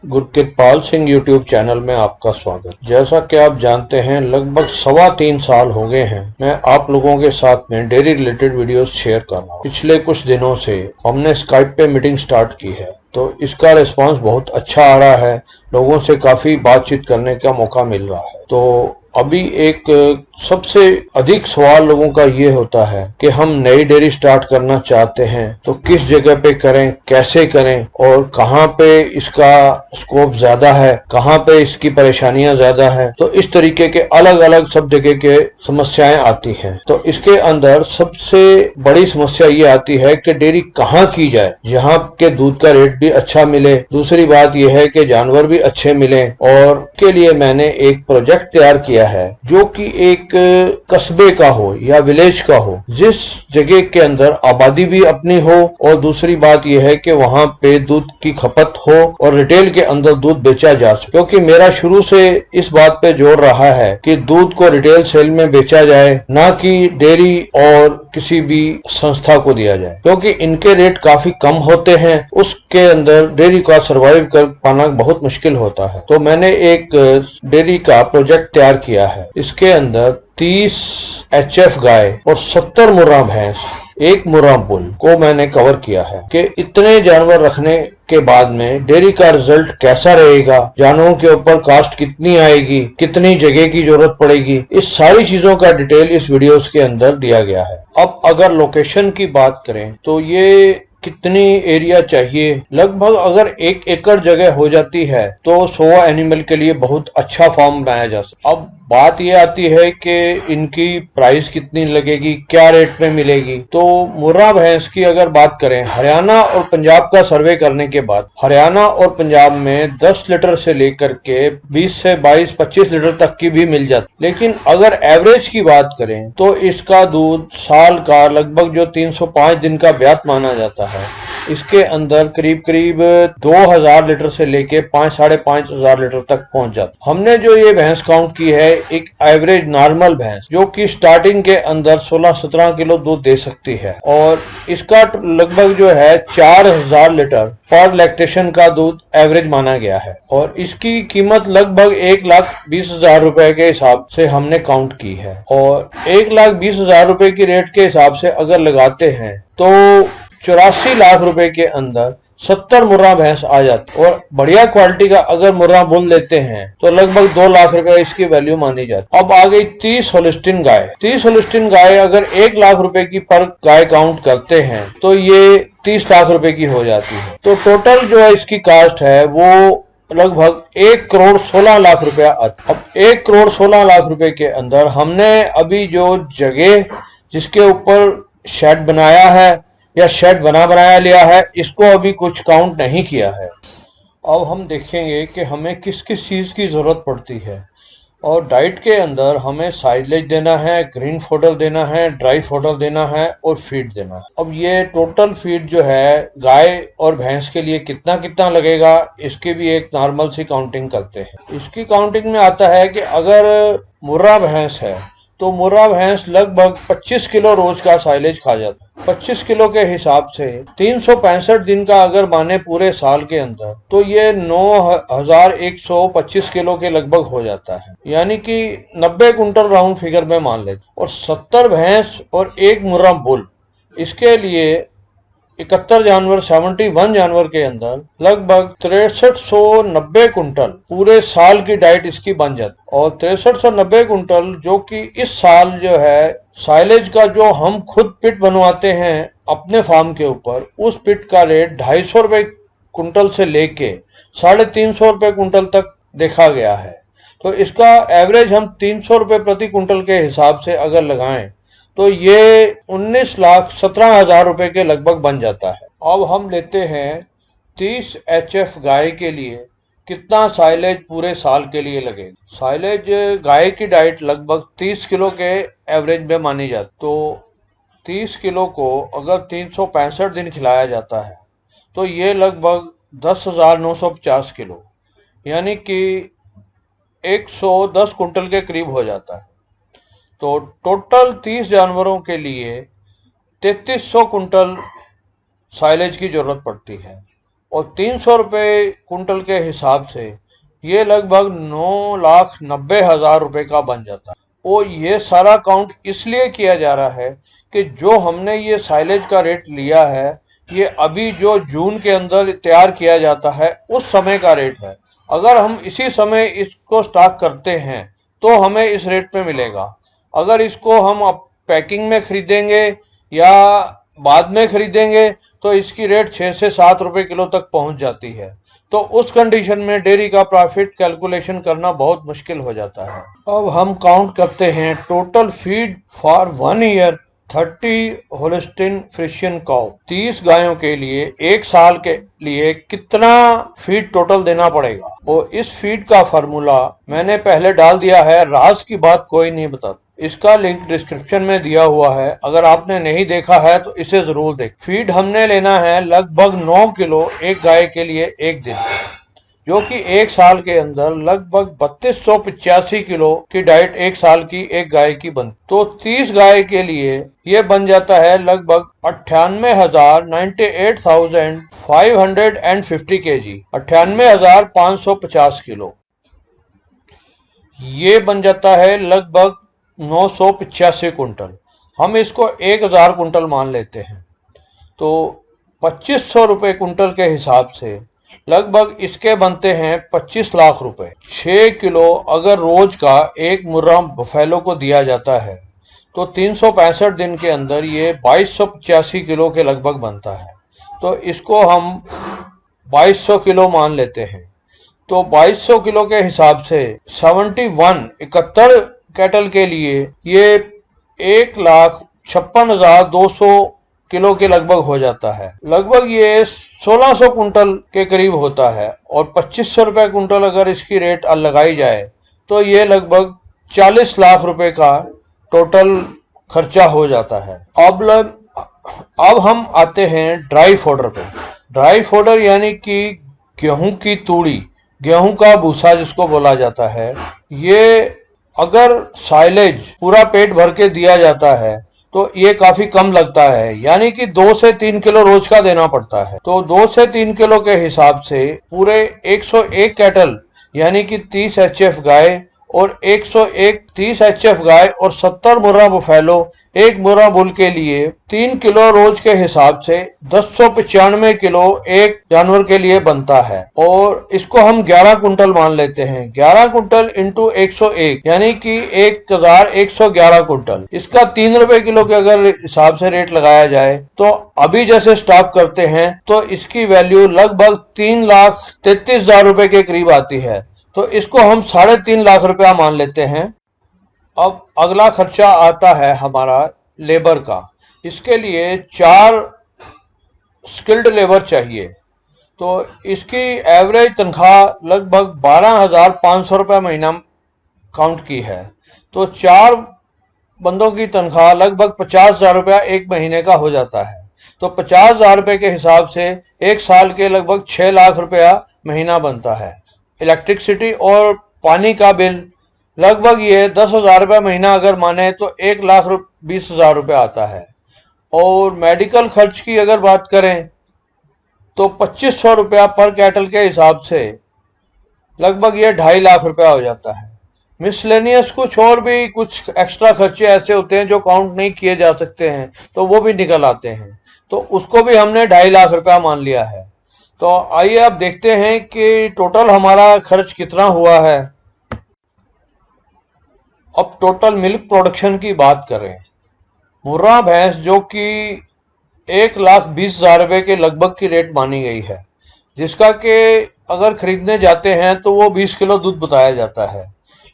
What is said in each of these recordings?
गुरकिरपाल Singh YouTube channel में आपका स्वागत। जैसा कि आप जानते हैं, लगभग 3.25 साल हो गए हैं मैं आप लोगों के साथ में डेयरी रिलेटेड वीडियोस शेयर कर रहा हूँ। पिछले कुछ दिनों से हमने स्काइप पे मीटिंग स्टार्ट की है, तो इसका रिस्पांस बहुत अच्छा आ रहा है। लोगों से काफी बातचीत करने का मौका मिल रहा है। तो अभी एक सबसे अधिक सवाल लोगों का ये होता है कि हम नई डेयरी स्टार्ट करना चाहते हैं तो किस जगह पे करें, कैसे करें और कहाँ पे इसका स्कोप ज्यादा है, कहाँ पे इसकी परेशानियां ज्यादा है। तो इस तरीके के अलग अलग सब जगह के समस्याएं आती हैं। तो इसके अंदर सबसे बड़ी समस्या ये आती है कि डेयरी कहाँ की जाए जहाँ के दूध का रेट भी अच्छा मिले। दूसरी बात यह है कि जानवर भी अच्छे मिले, और के लिए मैंने एक प्रोजेक्ट तैयार किया है जो कि एक कस्बे का हो या विलेज का हो, जिस जगह के अंदर आबादी भी अपनी हो और दूसरी बात यह है कि वहां पे दूध की खपत हो और रिटेल के अंदर दूध बेचा जा सके। क्योंकि मेरा शुरू से इस बात पे जोर रहा है कि दूध को रिटेल सेल में बेचा जाए, ना कि डेयरी और किसी भी संस्था को दिया जाए, क्योंकि इनके रेट काफी कम होते हैं। उसके अंदर डेयरी का सर्वाइव कर पाना बहुत मुश्किल होता है। तो मैंने एक डेयरी का प्रोजेक्ट तैयार किया है। इसके अंदर 30 HF गाय और 70 मुर्रा भैंस, एक मुर्रा बुल को मैंने कवर किया है कि इतने जानवर रखने के बाद में डेयरी का रिजल्ट कैसा रहेगा, जानवरों के ऊपर कास्ट कितनी आएगी, कितनी जगह की जरूरत पड़ेगी, इस सारी चीजों का डिटेल इस वीडियोस के अंदर दिया गया है। अब अगर लोकेशन की बात करें तो ये कितनी एरिया चाहिए, लगभग अगर 1 एकड़ जगह हो जाती है तो 100 एनिमल के लिए बहुत अच्छा फार्म बनाया जा सकता। अब बात ये आती है कि इनकी प्राइस कितनी लगेगी, क्या रेट में मिलेगी। तो मुर्रा भैंस की अगर बात करें, हरियाणा और पंजाब का सर्वे करने के बाद हरियाणा और पंजाब में 10 लीटर से लेकर के 20 से 22-25 लीटर तक की भी मिल जाती। लेकिन अगर एवरेज की बात करें तो इसका दूध साल का लगभग जो 305 दिन का ब्यात माना जाता है, इसके अंदर करीब करीब 2000 लीटर से लेके 5-5.5 लीटर तक पहुंच जाता। हमने जो ये भैंस काउंट की है, एक एवरेज नॉर्मल भैंस जो कि स्टार्टिंग के अंदर 16-17 किलो दूध दे सकती है, और इसका लगभग जो है 4000 लीटर पर लैक्टेशन का दूध एवरेज माना गया है। और इसकी कीमत लगभग 1,20,000 रुपए के हिसाब से हमने काउंट की है। और 1,20,000 रुपए की रेट के हिसाब से अगर लगाते हैं तो 84 लाख रुपए के अंदर 70 मुर्रा भैंस आ जाती। और बढ़िया क्वालिटी का अगर मुर्रा बुल लेते हैं तो लगभग 2 लाख रुपए इसकी वैल्यू मानी जाती। अब आ गई 30 होलिस्टीन गाय। 30 होलिस्टीन गाय अगर 1 लाख रुपए की पर गाय काउंट करते हैं तो ये 30 लाख रुपए की हो जाती है। तो टोटल जो है इसकी कास्ट है वो लगभग 1,16,00,000 रुपया। अब 1,16,00,000 रुपए के अंदर हमने अभी जो जगह जिसके ऊपर शेड बनाया है या शेड बनाया लिया है, इसको अभी कुछ काउंट नहीं किया है। अब हम देखेंगे कि हमें किस किस चीज़ की ज़रूरत पड़ती है। और डाइट के अंदर हमें साइलेज देना है, ग्रीन फोडर देना है, ड्राई फोडर देना है और फीड देना है। अब ये टोटल फीड जो है गाय और भैंस के लिए कितना कितना लगेगा, इसकी भी एक नॉर्मल सी काउंटिंग करते हैं। इसकी काउंटिंग में आता है कि अगर मुर्रा भैंस है तो मुर्रा भैंस लगभग 25 किलो रोज का साइलेज खा जाता है। 25 किलो के हिसाब से 365 दिन का अगर माने पूरे साल के अंदर, तो ये 9,125 किलो के लगभग हो जाता है, यानी कि 90 कुंटल राउंड फिगर में मान लेते। और 70 भैंस और एक मुर्रा बुल, इसके लिए 71 जानवर, 71 जानवर के अंदर लगभग 6390 कुंटल पूरे साल की डाइट इसकी बन जाती। और 6390 कुंटल जो कि इस साल जो है साइलेज का जो हम खुद पिट बनवाते हैं अपने फार्म के ऊपर, उस पिट का रेट 250 रुपए कुंटल से लेके 350 रुपए कुंटल तक देखा गया है। तो इसका एवरेज हम 300 रुपए प्रति कुंटल के हिसाब से अगर लगाएं तो ये 19,17,000 रुपए के लगभग बन जाता है। अब हम लेते हैं 30 HF गाय के लिए कितना साइलेज पूरे साल के लिए लगेगा। साइलेज गाय की डाइट लगभग 30 किलो के एवरेज में मानी जाती। तो 30 किलो को अगर 365 दिन खिलाया जाता है तो ये लगभग 10,950 किलो, यानी कि 110 कुंटल के करीब हो जाता है। तो टोटल 30 जानवरों के लिए 3300 कुंटल साइलेज की जरूरत पड़ती है। और 300 रुपये कुंटल के हिसाब से ये लगभग 9,90,000 रुपये का बन जाता है। और ये सारा काउंट इसलिए किया जा रहा है कि जो हमने ये साइलेज का रेट लिया है ये अभी जो जून के अंदर तैयार किया जाता है उस समय का रेट है। अगर हम इसी समय इसको स्टॉक करते हैं तो हमें इस रेट पे मिलेगा। अगर इसको हम पैकिंग में खरीदेंगे या बाद में खरीदेंगे तो इसकी रेट 6 से 7 रुपए किलो तक पहुंच जाती है। तो उस कंडीशन में डेयरी का प्रॉफिट कैलकुलेशन करना बहुत मुश्किल हो जाता है। अब हम काउंट करते हैं total feed for 1 year 30 Holstein Friesian cow, 30 गायों के लिए एक साल के लिए कितना फीड टोटल देना पड़ेगा। और इस फीड का फार्मूला मैंने पहले डाल दिया है, राज की बात कोई नहीं बताता। इसका लिंक डिस्क्रिप्शन में दिया हुआ है, अगर आपने नहीं देखा है तो इसे जरूर देख। फीड हमने लेना है लगभग 9 किलो एक गाय के लिए एक दिन, जो कि एक साल के अंदर लगभग 3285 किलो की डाइट एक साल की एक गाय की बनती। तो 30 गाय के लिए ये बन जाता है लगभग 98,550 kg, 98,550 किलो। ये बन जाता है लगभग 985 कुंटल। हम इसको 1000 कुंटल मान लेते हैं तो 2500 रुपये कुंटल के हिसाब से लगभग इसके बनते हैं 25 लाख रुपए। 6 किलो अगर रोज का एक मुर्रा बफेलो को दिया जाता है तो 365 दिन के अंदर ये 2285 किलो के लगभग बनता है। तो इसको हम 2200 किलो मान लेते हैं। तो 2200 किलो के हिसाब से 71 कैटल के लिए ये 1,56,200 किलो के लगभग हो जाता है। लगभग ये 1600 कुंटल के करीब होता है। और 2500 रुपये कुंटल अगर इसकी रेट लगाई जाए तो ये लगभग 40 लाख रुपए का टोटल खर्चा हो जाता है। अब हम आते हैं ड्राई फोडर पे। ड्राई फोडर यानी कि गेहूं की तूड़ी, गेहूं का भूसा जिसको बोला जाता है। ये अगर साइलेज पूरा पेट भर के दिया जाता है तो ये काफी कम लगता है, यानी कि 2 से 3 किलो रोज का देना पड़ता है। तो 2 से 3 किलो के हिसाब से पूरे 101 कैटल यानी कि 30 HF गाय और 101 30 HF गाय और 70 मुर्रा बफेलो एक मुर्रा बुल के लिए 3 किलो रोज के हिसाब से 1095 किलो एक जानवर के लिए बनता है। और इसको हम 11 कुंटल मान लेते हैं। 11 कुंटल इंटू 101 यानी कि 1111 कुंटल। इसका 3 रुपए किलो के अगर हिसाब से रेट लगाया जाए तो अभी जैसे स्टॉक करते हैं तो इसकी वैल्यू लगभग 3,33,000 रुपए के करीब आती है। तो इसको हम 3.5 लाख रुपया मान लेते हैं। अब अगला खर्चा आता है हमारा लेबर का। इसके लिए 4 स्किल्ड लेबर चाहिए। तो इसकी एवरेज तनख्वाह लगभग 12,500 रुपये महीना काउंट की है। तो 4 बंदों की तनख्वाह लगभग 50,000 रुपया एक महीने का हो जाता है। तो 50,000 रुपये के हिसाब से एक साल के लगभग 6 लाख रुपया महीना बनता है। इलेक्ट्रिसिटी और पानी का बिल लगभग ये 10,000 रुपये महीना अगर माने तो 1,20,000 रुपये आता है। और मेडिकल खर्च की अगर बात करें तो 2500 रुपया पर कैटल के हिसाब से लगभग ये 2.5 लाख रुपया हो जाता है। मिसलेनियस कुछ और भी कुछ एक्स्ट्रा खर्चे ऐसे होते हैं जो काउंट नहीं किए जा सकते हैं तो वो भी निकल आते हैं। तो उसको भी हमने 2.5 लाख रुपया मान लिया है। तो आइए अब देखते हैं कि टोटल हमारा खर्च कितना हुआ है। अब टोटल मिल्क प्रोडक्शन की बात करें। मुर्रा भैंस जो कि 1,20,000 रुपये के लगभग की रेट मानी गई है, जिसका कि अगर खरीदने जाते हैं तो वो 20 किलो दूध बताया जाता है,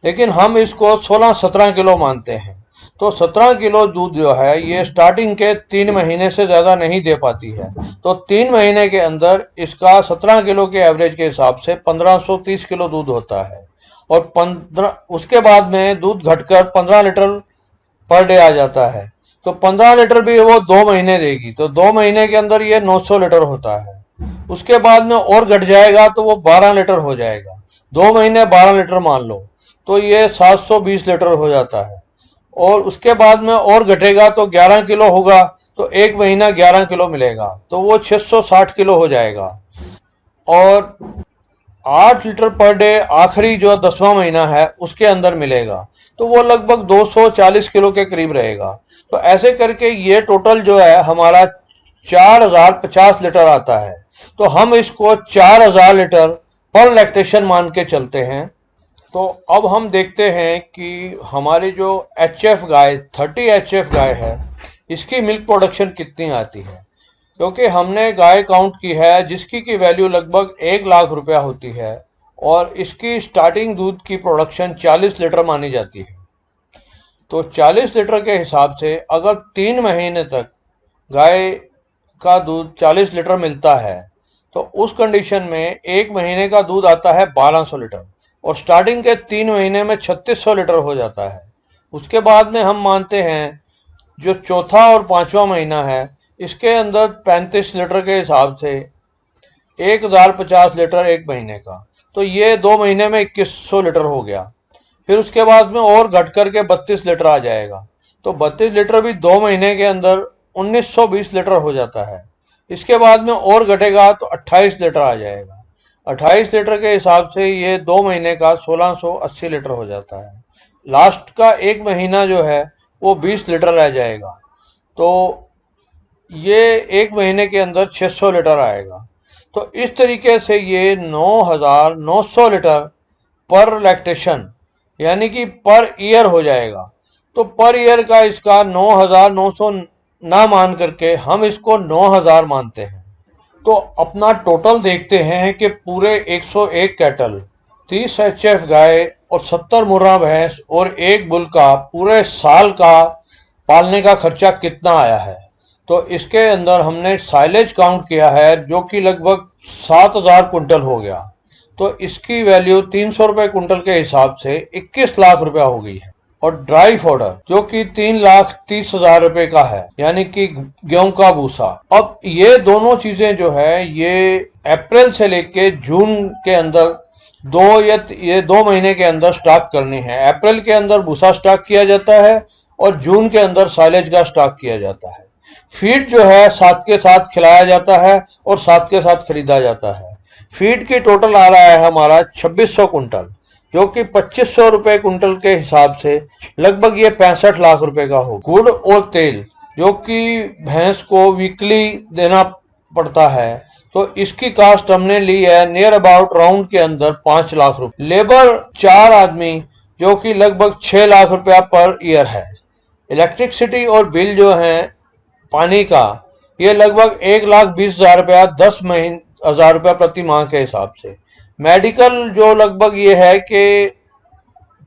लेकिन हम इसको 16-17 किलो मानते हैं। तो 17 किलो दूध जो है ये स्टार्टिंग के 3 महीने से ज़्यादा नहीं दे पाती है। तो 3 महीने के अंदर इसका 17 किलो के एवरेज के हिसाब से 1530 किलो दूध होता है। और 15 उसके बाद में दूध घटकर 15 लीटर पर डे आ जाता है। तो 15 लीटर भी वो 2 महीने देगी। तो 2 महीने के अंदर ये 900 लीटर होता है। उसके बाद में और घट जाएगा तो वो 12 लीटर हो जाएगा। 2 महीने 12 लीटर मान लो तो ये 720 लीटर हो जाता है। और उसके बाद में और घटेगा तो 11 किलो होगा तो एक महीना 11 किलो मिलेगा तो वो 660 किलो हो जाएगा। और 8 लीटर पर डे आखिरी जो 10वां महीना है उसके अंदर मिलेगा, तो वो लगभग 240 किलो के करीब रहेगा। तो ऐसे करके ये टोटल जो है हमारा 4050 लीटर आता है। तो हम इसको 4000 लीटर पर लैक्टेशन मान के चलते हैं। तो अब हम देखते हैं कि हमारी जो HF गाय 30 HF गाय है, इसकी मिल्क प्रोडक्शन कितनी आती है, क्योंकि हमने गाय काउंट की है जिसकी की वैल्यू लगभग 1 लाख रुपया होती है और इसकी स्टार्टिंग दूध की प्रोडक्शन 40 लीटर मानी जाती है। तो 40 लीटर के हिसाब से अगर 3 महीने तक गाय का दूध 40 लीटर मिलता है, तो उस कंडीशन में 1 महीने का दूध आता है 1200 लीटर और स्टार्टिंग के 3 महीने में 3600 लीटर हो जाता है। उसके बाद में हम मानते हैं जो चौथा और 5वां महीना है, इसके अंदर 35 लीटर के हिसाब से 1050 लीटर 1 महीने का, तो ये 2 महीने में 2100 लीटर हो गया। फिर उसके बाद में और घट करके 32 लीटर आ जाएगा, तो 32 लीटर भी 2 महीने के अंदर 1920 लीटर हो जाता है। इसके बाद में और घटेगा तो 28 लीटर आ जाएगा। 28 लीटर के हिसाब से ये 2 महीने का 1680 लीटर हो जाता है। लास्ट का 1 महीना जो है वो 20 लीटर रह जाएगा, तो ये 1 महीने के अंदर 600 लीटर आएगा। तो इस तरीके से ये 9900 लीटर पर लैक्टेशन यानी कि पर ईयर हो जाएगा। तो पर ईयर का इसका 9900 ना मान करके हम इसको 9000 मानते हैं। तो अपना टोटल देखते हैं कि पूरे 101 कैटल, 30 HF गाय और 70 मुर्रा भैंस और 1 बुल का पूरे साल का पालने का खर्चा कितना आया है। तो इसके अंदर हमने साइलेज काउंट किया है जो कि लगभग 7000 कुंटल हो गया, तो इसकी वैल्यू 300 रुपये कुंटल के हिसाब से 21 लाख रुपया हो गई है। और ड्राई फोडर जो कि 3,30,000 रुपए का है, यानी कि गेहूं का भूसा। अब ये दोनों चीजें जो है ये अप्रैल से लेके जून के अंदर ये 2 महीने के अंदर स्टॉक करनी है। अप्रैल के अंदर भूसा स्टॉक किया जाता है और जून के अंदर साइलेज का स्टॉक किया जाता है। फीड जो है साथ के साथ खिलाया जाता है और साथ के साथ खरीदा जाता है। फीड की टोटल आ रहा है हमारा 2600 कुंटल, जो कि 2500 रुपए कुंटल के हिसाब से लगभग ये 65 लाख रुपए का हो। गुड़ और तेल जो कि भैंस को वीकली देना पड़ता है, तो इसकी कास्ट हमने ली है नियर अबाउट राउंड के अंदर 5 लाख रुपए। लेबर 4 आदमी जो कि लगभग 6 लाख रुपया पर ईयर है। इलेक्ट्रिसिटी और बिल जो है पानी का, ये लगभग 1,20,000 रुपया 10,000 रुपया प्रति माह के हिसाब से। मेडिकल जो लगभग ये है कि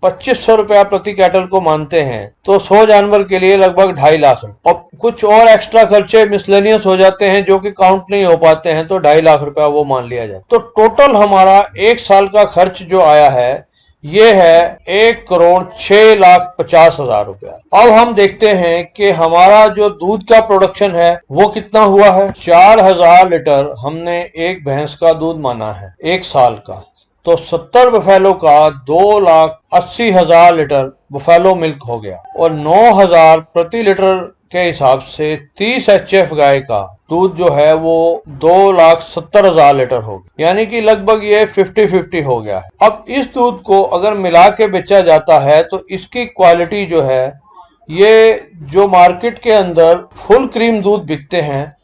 2500 रुपया प्रति कैटल को मानते हैं, तो 100 जानवर के लिए लगभग 2.5 लाख। अब कुछ और एक्स्ट्रा खर्चे मिसलेनियस हो जाते हैं जो कि काउंट नहीं हो पाते हैं, तो 2.5 लाख रुपया वो मान लिया जाए। तो टोटल हमारा 1 साल का खर्च जो आया है ये है 1,06,50,000 रुपया। अब हम देखते हैं कि हमारा जो दूध का प्रोडक्शन है वो कितना हुआ है। 4000 लीटर हमने एक भैंस का दूध माना है 1 साल का, तो 70 बफेलो का 2,80,000 लीटर बफेलो मिल्क हो गया और 9,000 प्रति लीटर के हिसाब से 30 HF गाय का दूध जो है वो 2,70,000 लीटर हो गया, यानी कि लगभग ये 50-50 हो गया है। अब इस दूध को अगर मिला के बेचा जाता है तो इसकी क्वालिटी जो है, ये जो मार्केट के अंदर फुल क्रीम दूध बिकते हैं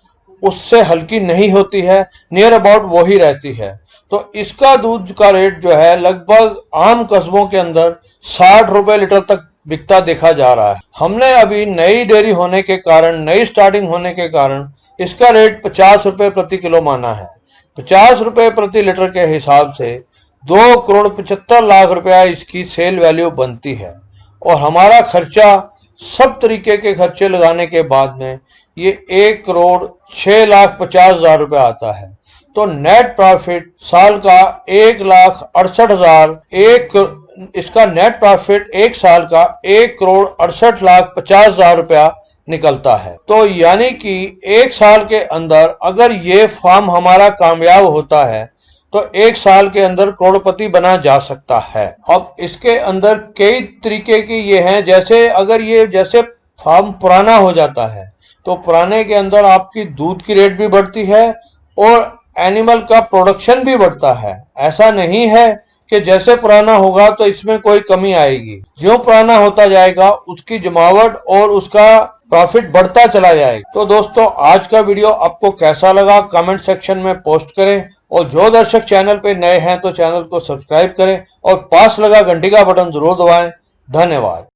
उससे हल्की नहीं होती है, नियर अबाउट वो ही रहती है। तो इसका दूध का रेट जो है लगभग आम कस्बों के अंदर 60 रुपए लीटर तक बिकता देखा जा रहा है। हमने अभी नई डेयरी होने के कारण, नई स्टार्टिंग होने के कारण इसका रेट 50 रुपए प्रति किलो माना है। 50 रुपए प्रति लीटर के हिसाब से 2,75,00,000 रुपया इसकी सेल वैल्यू बनती है और हमारा खर्चा सब तरीके के खर्चे लगाने के बाद में ये 1,06,50,000 रुपया आता है। तो नेट प्रॉफिट साल का 1,68,000, इसका नेट प्रॉफिट 1 साल का 1,68,50,000 रुपया निकलता है। तो यानी कि 1 साल के अंदर अगर ये फार्म हमारा कामयाब होता है तो 1 साल के अंदर करोड़पति बना जा सकता है। अब इसके अंदर कई तरीके की ये हैं, जैसे अगर ये जैसे फार्म पुराना हो जाता है तो पुराने के अंदर आपकी दूध की रेट भी बढ़ती है और एनिमल का प्रोडक्शन भी बढ़ता है। ऐसा नहीं है कि जैसे पुराना होगा तो इसमें कोई कमी आएगी। जो पुराना होता जाएगा उसकी जमावट और उसका प्रॉफिट बढ़ता चला जाएगा। तो दोस्तों, आज का वीडियो आपको कैसा लगा कमेंट सेक्शन में पोस्ट करें, और जो दर्शक चैनल पे नए हैं तो चैनल को सब्सक्राइब करें और पास लगा घंटी का बटन जरूर दबाएं। धन्यवाद।